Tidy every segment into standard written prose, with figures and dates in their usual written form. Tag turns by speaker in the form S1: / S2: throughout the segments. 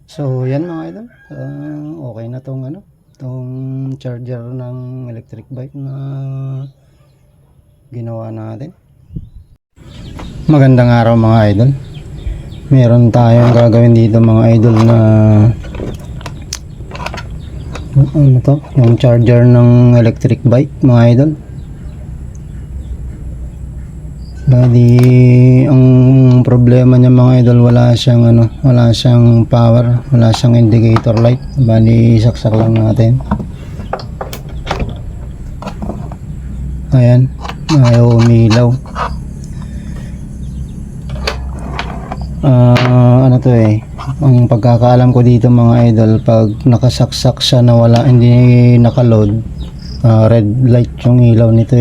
S1: So yan mga idol, okay na tong tong charger ng electric bike na ginawa natin. Magandang araw mga idol. Meron tayong gagawin dito mga idol na yung charger ng electric bike mga idol. Bali, ang problema niya mga idol, wala siyang power, wala siyang indicator light. Bali, saksak lang natin. Ayan, ayaw umilaw. Ang pagkakaalam ko dito mga idol, pag nakasaksak siya na hindi nakaload, red light yung ilaw nito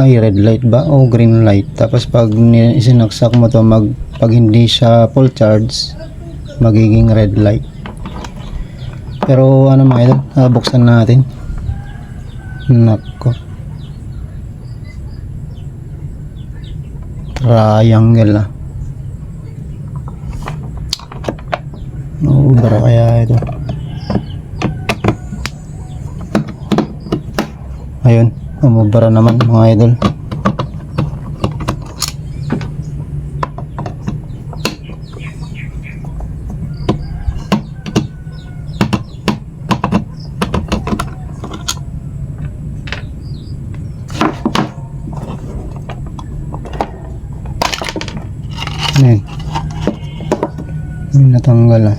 S1: red light ba o green light. Tapos pag isinaksak mo to, pag hindi siya full charge, magiging red light. Pero mga idol, buksan natin. Nako, triangle bara kaya ito. Ayun, umubara naman mga idol. Ayan, may natanggal ay.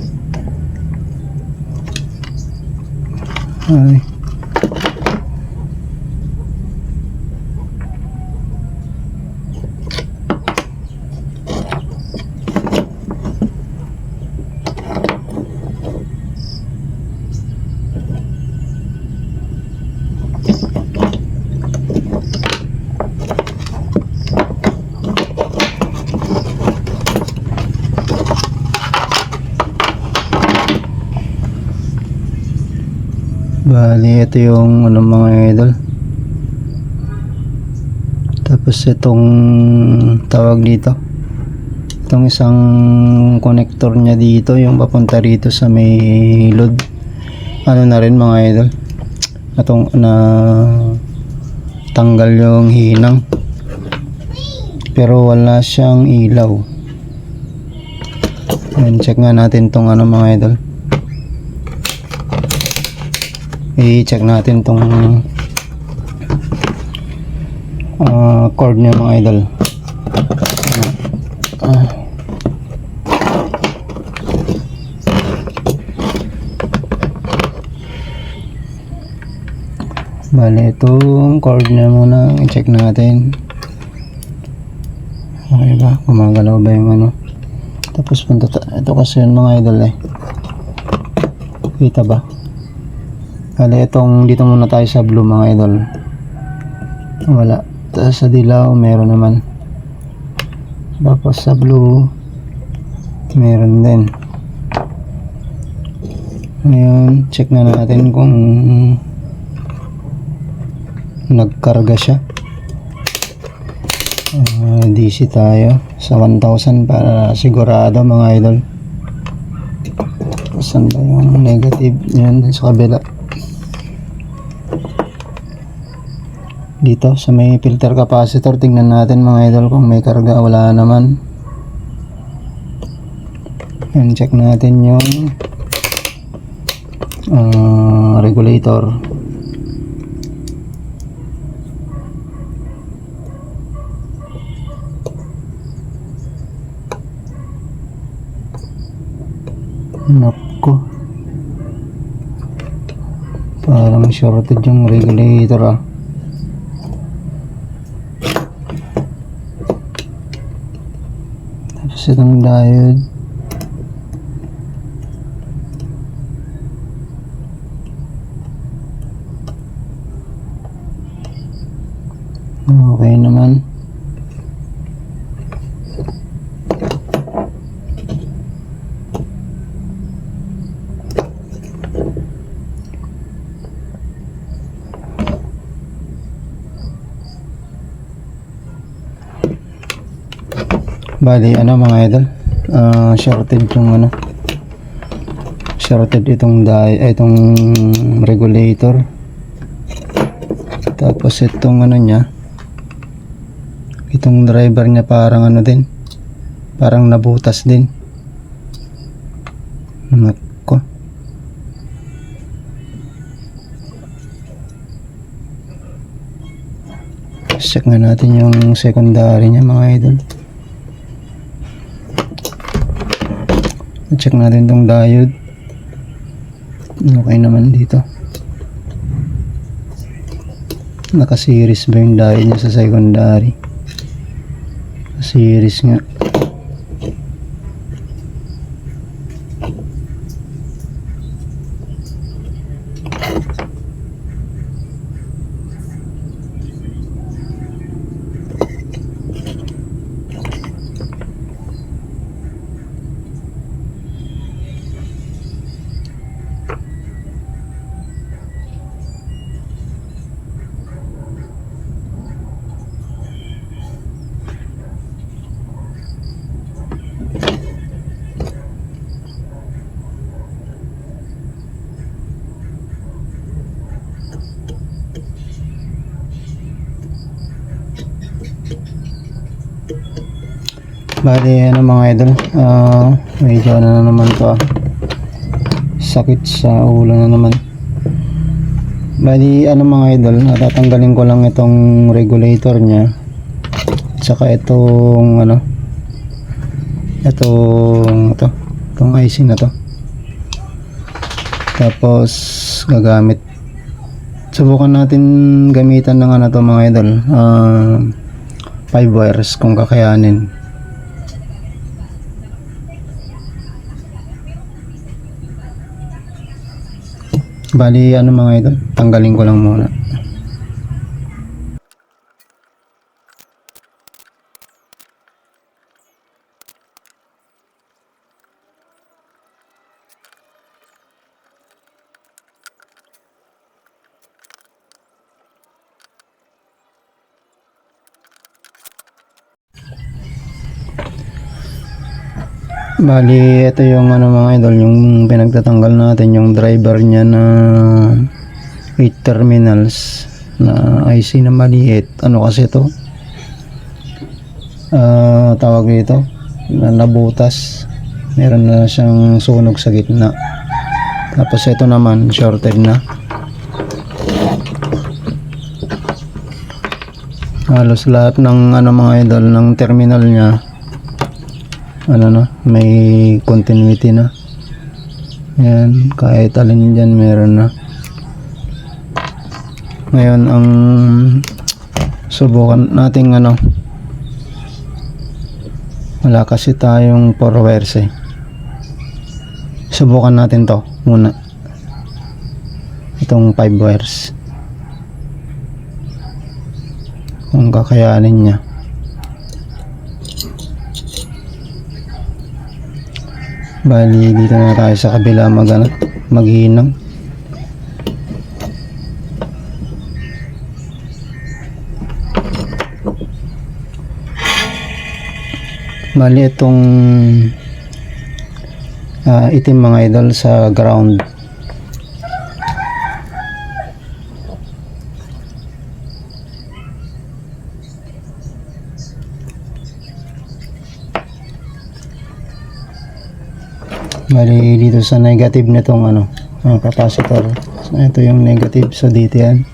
S1: Bali, ito yung mga idol. Tapos itong tawag dito, itong isang connector niya dito, yung papunta rito sa may load, na rin mga idol, na tanggal yung hinang, pero wala siyang ilaw. Ayan, check nga natin tong mga idol. I-check natin tong cord niya mga idol. Bale, itong cord niya muna i-check natin. Okay ba? Gumagalaw ba yung Tapos ito kasi yun mga idol kita ba? Bale, dito muna tayo sa blue mga idol. Wala. Tapos sa dilaw meron naman. Tapos sa blue meron din. Ngayon, check na natin kung nagkarga siya. DC tayo sa 1000 para sigurado mga idol. Saan ba yung negative? Yan sa kabila. Dito sa may filter capacitor, tingnan natin mga idol kung may karga. Wala naman. And check natin yung regulator. Nako, parang shorted yung regulator Tapos itong diode, okay naman. Bali ano mga idol, shorted yung ano, shorted itong regulator. Tapos itong ano niya, itong driver niya parang ano din, parang nabutas din. Nako, check nga natin yung secondary niya mga idol. Check natin itong diode. Okay naman dito. Naka-series ba yung diode niya sa secondary? Series nga. Bali ano mga idol, medyo ano na naman to, sakit sa ulo na naman. Bali ano mga idol, tatanggalin ko lang itong regulator nya, tsaka itong ano, itong IC na to. Tapos gagamit, subukan natin gamitan ng ano to mga idol, 5 wires kung kakayanin. Bali ano mga idol, tanggalin ko lang muna. Bali ito yung ano mga idol, yung pinagtatanggal natin, yung driver niya na 8 terminals na IC na maliit. Ano kasi ito, tawag dito, na nabutas, meron na siyang sunog sa gitna. Tapos ito naman shorted na, halos lahat ng ano mga idol ng terminal niya ano na, may continuity na. Yan, kahit alin dyan meron na. Ngayon ang subukan nating ano, wala kasi tayong 4 wires eh. Subukan natin to muna, itong 5 wires, kung kakayanin niya. Bali dito na tayo sa kabila maghinang. Bali itong itim mga idol sa ground. Bali dito sa negative nitong ano, capacitor. So, ito yung negative, so dito yan.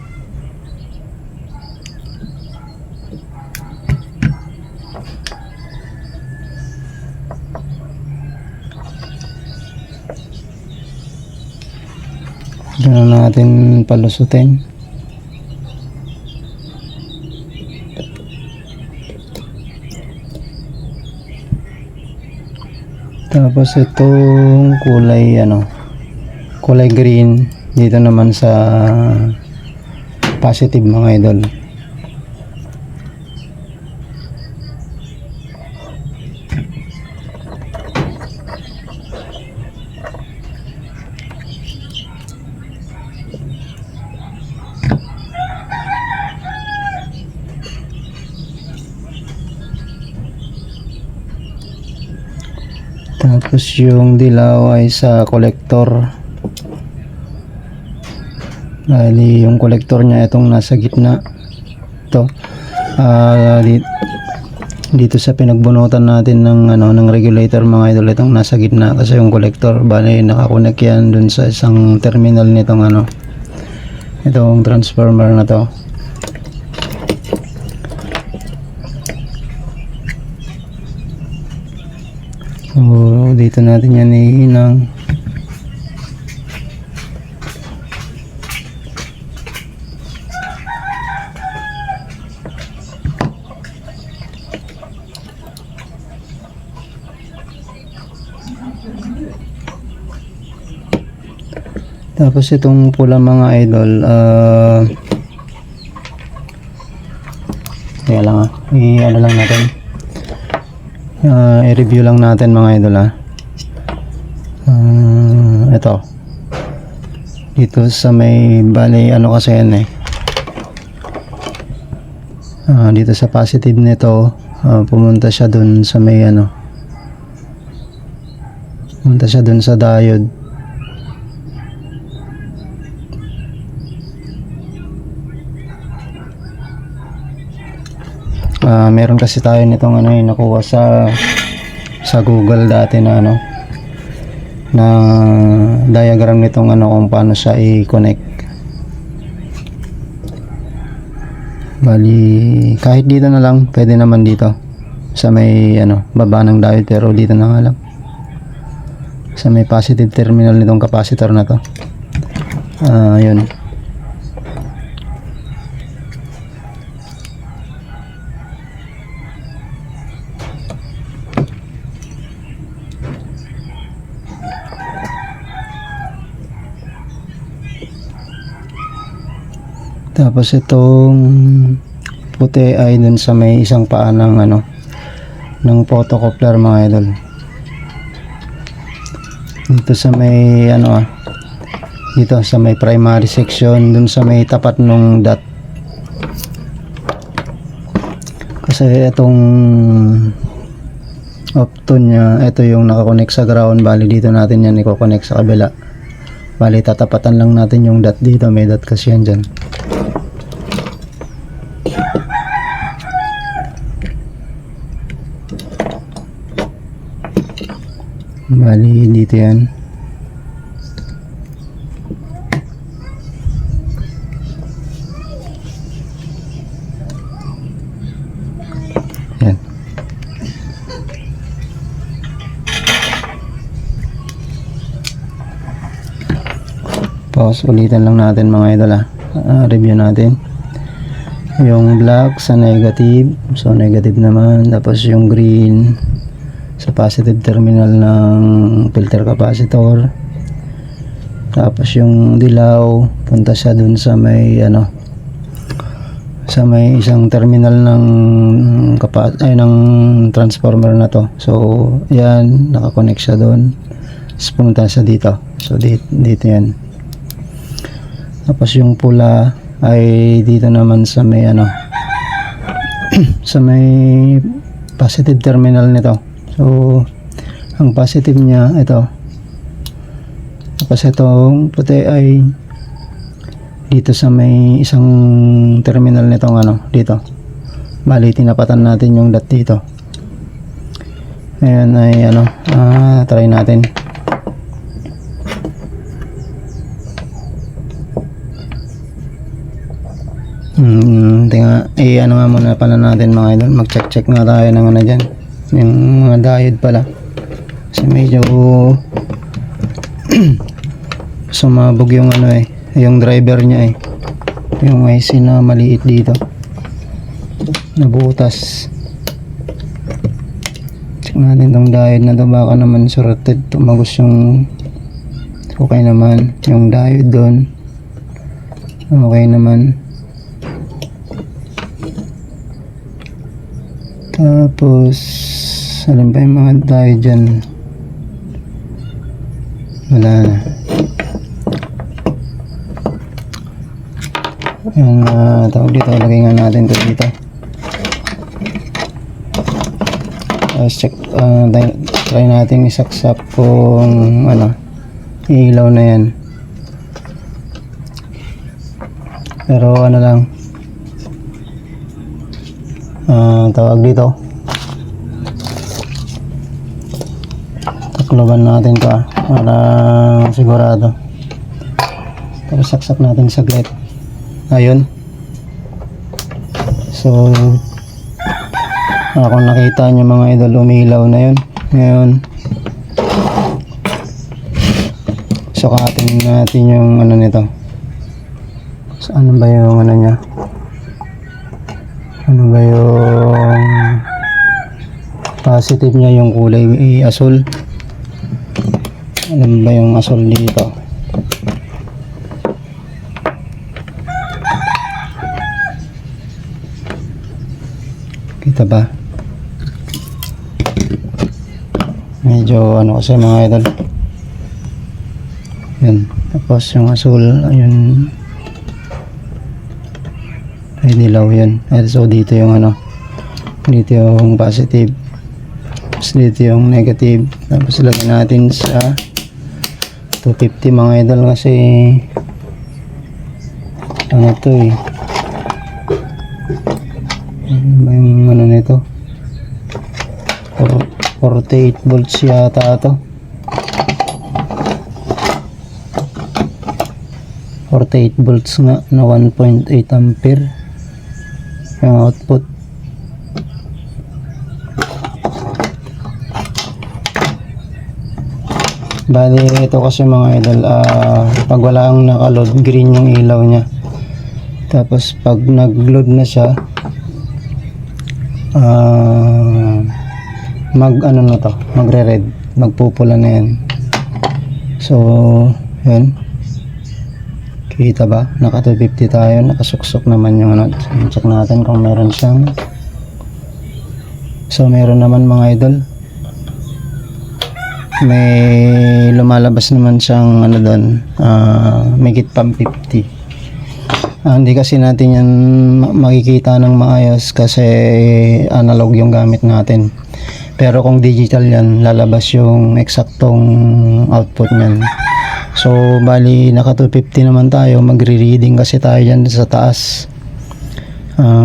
S1: Diyan na natin palusutin. Tapos itong kulay ano, kulay green dito naman sa positive mga idol. Tapos yung dilaw ay sa collector. Bali yung collector niya itong nasa gitna. Ito. Dito sa pinagbunutan natin ng ng regulator mga idol, itong nasa gitna kasi yung collector, bali nakakonek yan dun sa isang terminal nitong itong transformer na to. So dito natin yan ihinang. Tapos itong pula mga idol, kaya lang i-ano lang natin, i-review lang natin mga idol ito dito sa may, bali kasi yan dito sa positive nito, pumunta siya dun sa may pumunta siya dun sa diode. Meron kasi tayo nitong nakuha sa Google dati na na diagram nitong kung paano siya i-connect. Bali kahit dito na lang, pwede naman dito sa may baba ng diode, pero dito na nga lang sa may positive terminal nitong capacitor na to. Yun. Tapos itong puti ay dun sa may isang paa ng ng photocoupler mga idol. Dito sa may dito sa may primary section, dun sa may tapat nung dot. Kasi itong opton niya, ito yung nakakonect sa ground, bali dito natin yan i-connect sa kabila. Bali tatapatan lang natin yung dot dito, may dot kasi yan dyan. Bali dito yan. Yan. Pause, ulitin lang natin mga idol review natin. Yung black sa negative, so negative naman. Tapos yung green sa positive terminal ng filter capacitor. Tapos yung dilaw punta siya dun sa may sa may isang terminal ng ng transformer na to. So yan, nakakonect siya dun. Tapos pumunta siya dito. So dito yan. Tapos yung pula ay dito naman sa may sa may positive terminal nito. So ang positive niya ito. Tapos itong puti ay dito sa may isang terminal nitong dito. Bali tinapatan natin yung dot dito. Ayan ay try natin. Tinga nga muna pala natin mga idol. Mag-check nga tayo ng dyan. Yung mga diode pala. Kasi medyo sumabog yung yung driver niya yung IC na maliit dito. Nabutas. Check natin tong diode na to, baka naman shorted, tumagos yung okay naman. Yung diode doon okay naman. Tapos alin pa yung mga diode dyan? Wala na. Yung tawag dito, lagay nga natin to dito. Check try natin isaksak kung ano, ilaw na yan. Pero ano lang, tawag dito, takloban natin to para sigurado. Tapos saksak natin saglit. Ayun. So kung nakita nyo mga idol, umilaw na yun. Ngayon sukatin natin yung ano nito. So, ano ba yung ano nya? Ano ba yung positive nya, yung kulay asul? Ano ba yung asul dito? Kita ba? Medyo ano kasi mga idol. Yan. Tapos yung asul, ayun. Ay dilaw yan. So dito yung ano. Dito yung positive. Tapos dito yung negative. Tapos lagyan natin sa 250 mga idol kasi ano to eh. Ano ba yung ano nito? 48 volts yata to. 48 volts nga na 1.8 ampere yung output. Bali ito kasi mga idol, pag wala ang nakaload, green yung ilaw nya. Tapos pag nag-load na siya, mag-ano na to, magre-red, magpupula na yan. So yan, kita ba? Naka 250 tayo, nakasuksok naman yung ano. Check natin kung meron siyang. So meron naman mga idol, may lumalabas naman siyang ano doon, may git pang 50. Hindi kasi natin yan makikita ng maayos kasi analog yung gamit natin. Pero kung digital yan, lalabas yung eksaktong output niyan. So bali naka 250 naman tayo, magre-reading kasi tayo dyan sa taas.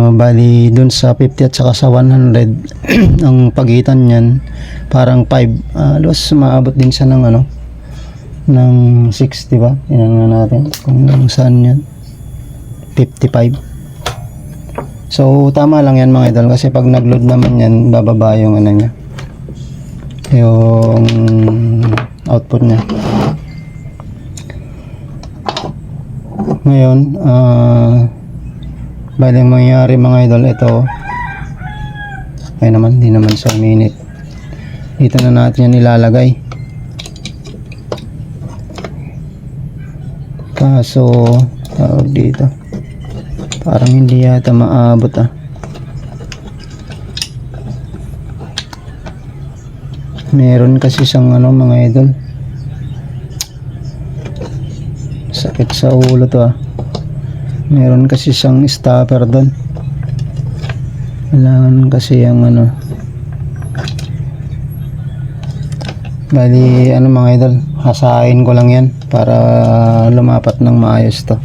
S1: Bali dun sa 50 at saka sa 100 ang pagitan niyan parang 5, halos maabot din siya ng ano, ng 60 ba? Yan na natin kung saan yan, 55. So tama lang yan mga idol kasi pag nag-load naman yan, bababa yung ano niya, yung output niya. Ngayon bali mangyayari mga idol, ito ay naman, di naman sa minute. Dito na natin yan ilalagay. Kaso tawag dito, parang hindi yata maabot meron kasi siyang ano mga idol, sakit sa ulo to meron kasi siyang stopper doon. Kailangan kasi yung ano, bali ano mga idol, hasain ko lang yan para lumapat ng maayos to.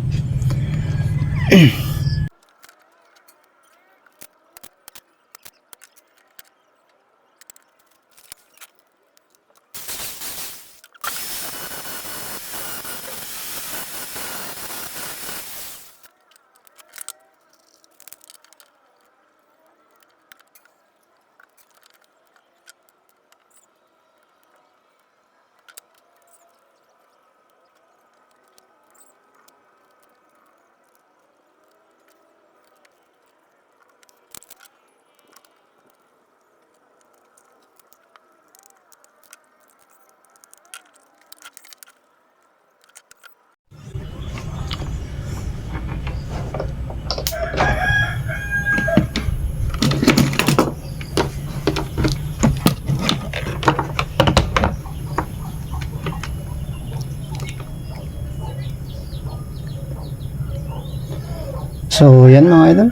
S1: So yan mga idol,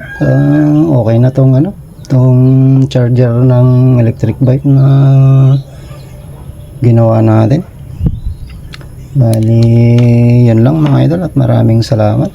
S1: okay na tong ano, tong charger ng electric bike na ginawa natin. Bali, yan lang mga idol at maraming salamat.